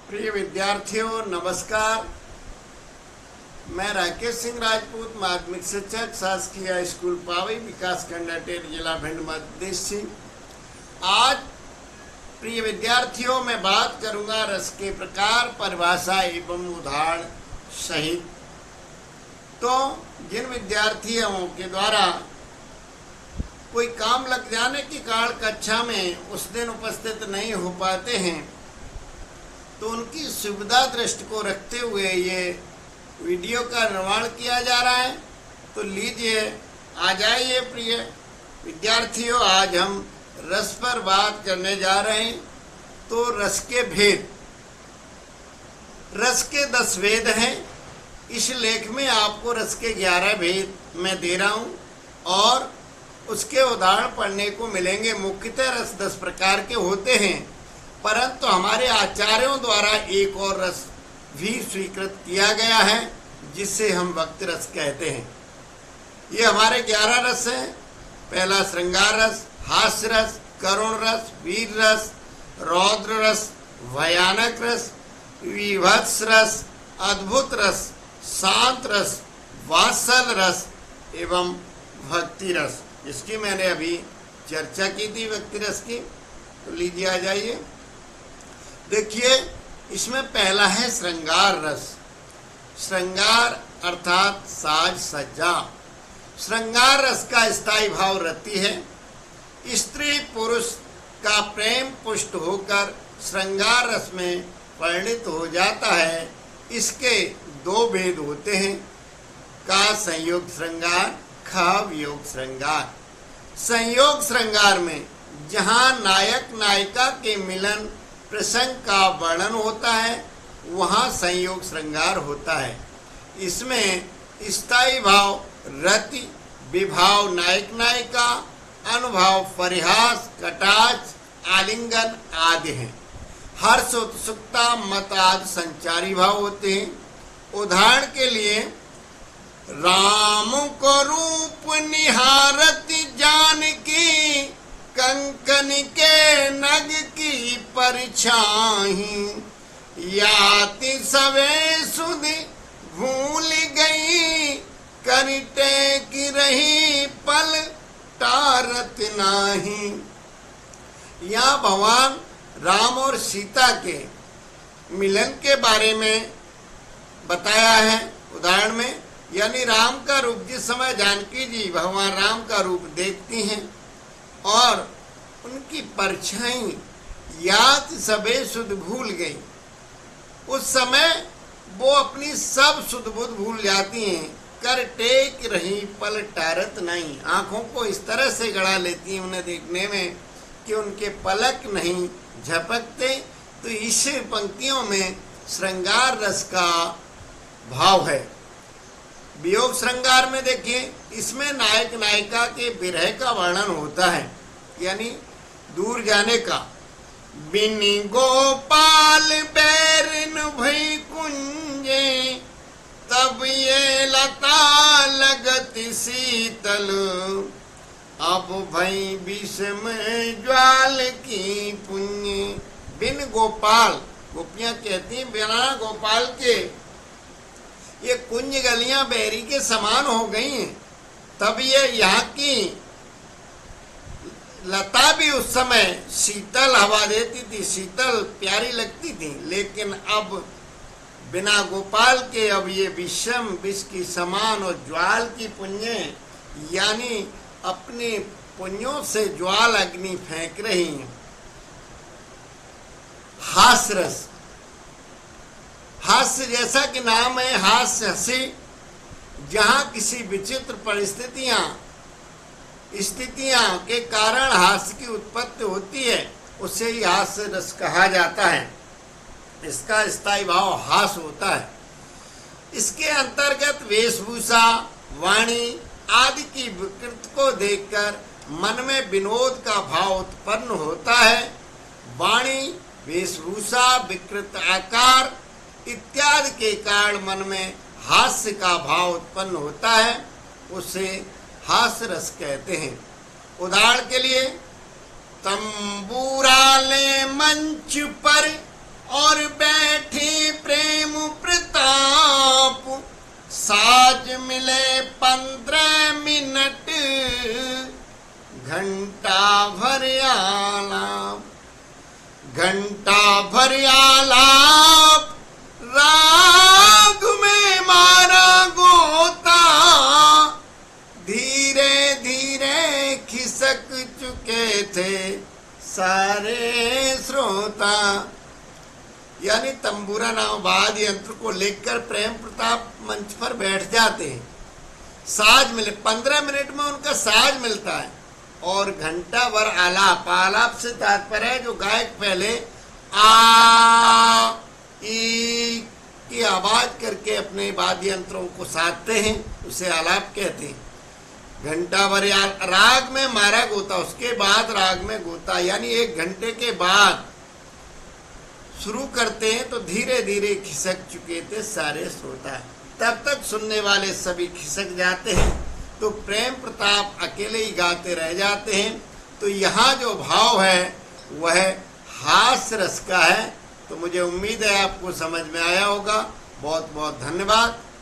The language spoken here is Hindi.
प्रिय विद्यार्थियों नमस्कार। मैं राकेश सिंह राजपूत, माध्यमिक शिक्षक, शासकीय स्कूल पावई, विकासखंड अटेर, जिला भिंड, मध्य प्रदेश से। आज प्रिय विद्यार्थियों मैं बात करूंगा रस के प्रकार, परिभाषा एवं उदाहरण सहित। तो जिन विद्यार्थियों के द्वारा कोई काम लग जाने के कारण कक्षा में उस दिन उपस्थित नहीं हो पाते हैं, तो उनकी सुविधा दृष्टि को रखते हुए ये वीडियो का निर्माण किया जा रहा है। तो लीजिए, आ जाइए प्रिय विद्यार्थियों, आज हम रस पर बात करने जा रहे हैं। तो रस के भेद, रस के 10 भेद हैं। इस लेख में आपको रस के 11 भेद मैं दे रहा हूँ और उसके उदाहरण पढ़ने को मिलेंगे। मुख्यतः रस 10 प्रकार के होते हैं, परंतु हमारे आचार्यों द्वारा एक और रस भी स्वीकृत किया गया है, जिसे हम भक्ति रस कहते हैं। ये हमारे 11 रस हैं। पहला श्रृंगार रस, हास्य रस, करुण रस, वीर रस, रौद्र रस, भयानक रस, विभत्स रस, अद्भुत रस, शांत रस, वात्सल रस एवं भक्ति रस, जिसकी मैंने अभी चर्चा की थी भक्ति रस की। तो लीजिए, आ जाइए। देखिए, इसमें पहला है श्रृंगार रस। श्रृंगार अर्थात साज सज्जा। श्रृंगार रस का स्थायी भाव रति है। स्त्री पुरुष का प्रेम पुष्ट होकर श्रृंगार रस में परिणित हो जाता है। इसके 2 भेद होते हैं, का संयोग श्रृंगार, ख वियोग श्रृंगार। संयोग श्रृंगार में जहाँ नायक नायिका के मिलन प्रसंग का वर्णन होता है, वहाँ संयोग श्रृंगार होता है। इसमें स्थायी भाव रति, विभाव नायक नायिका, अनुभाव परिहास, कटाक्ष, आलिंगन आदि हैं। हर्ष, उत्सुकता, मत आदि संचारी भाव होते हैं। उदाहरण के लिए, राम को रूप निहारत जानकी, कंकन के नग की परछाई, याति सवे सुध भूल गई, करटे की रही पल टारत नाही। यहाँ भगवान राम और सीता के मिलन के बारे में बताया है। उदाहरण में, यानी राम का रूप जिस समय जानकी जी भगवान राम का रूप देखती हैं और उनकी परछाई याद सबे सुध भूल गई, उस समय वो अपनी सब सुध बुध भूल जाती हैं। कर टेक रही पल टारत नहीं, आंखों को इस तरह से गड़ा लेती हैं उन्हें देखने में कि उनके पलक नहीं झपकते। तो इस पंक्तियों में श्रृंगार रस का भाव है। वियोग श्रृंगार में देखिए, इसमें नायक नायिका के विरह का वर्णन होता है, यानी दूर जाने का। बिनि गोपाल बैरिन भई कुंजे, तब ये लता लगत शीतल, अब भई विषम ज्वाल की पुण्य। बिन गोपाल, गोपियां कहती हैं बिना गोपाल के ये कुंज गलियां बैरी के समान हो गई हैं। तब ये यहाँ की लता भी उस समय शीतल हवा देती थी, शीतल प्यारी लगती थी। लेकिन अब बिना गोपाल के अब ये विषम विष की समान और ज्वाल की पुण्य, यानी अपने पुण्यों से ज्वाल अग्नि फेंक रही हैं। हास्य रस, हास्य जैसा कि नाम है, हास्य हंसी, जहाँ किसी विचित्र स्थितियां के कारण हास्य की उत्पत्ति होती है, उसे ही हास्य रस कहा जाता है। इसका स्थायी भाव हास्य होता है। इसके अंतर्गत वेशभूषा, वाणी आदि की विकृति को देखकर मन में विनोद का भाव उत्पन्न होता है। वाणी, वेशभूषा, विकृत आकार इत्यादि के कारण मन में हास्य का भाव उत्पन्न होता है, उसे हास्य रस कहते हैं। उदाहरण के लिए, तंबूरा ले मंच पर और बैठ आज मिले 15 मिनट, घंटा भर आलाप, घंटा भर आलाप, राग में मारा गोता, धीरे धीरे खिसक चुके थे सारे श्रोता। यानी तंबूरा नाम वाद्य यंत्र को लेकर प्रेम प्रताप मंच पर बैठ जाते हैं। साज मिले, 15 मिनट में उनका साज मिलता है और घंटा भर आलाप। आलाप से तात्पर्य है जो गायक पहले आ ई की आवाज करके अपने वाद्य यंत्रों को साधते हैं, उसे आलाप कहते हैं। घंटा भर राग में मारा गोता, उसके बाद राग में गोता, यानी 1 घंटे के बाद शुरू करते हैं तो धीरे धीरे खिसक चुके थे सारे श्रोता। तब तक सुनने वाले सभी खिसक जाते हैं तो प्रेम प्रताप अकेले ही गाते रह जाते हैं। तो यहाँ जो भाव है वह हास्य रस का है। तो मुझे उम्मीद है आपको समझ में आया होगा। बहुत बहुत धन्यवाद।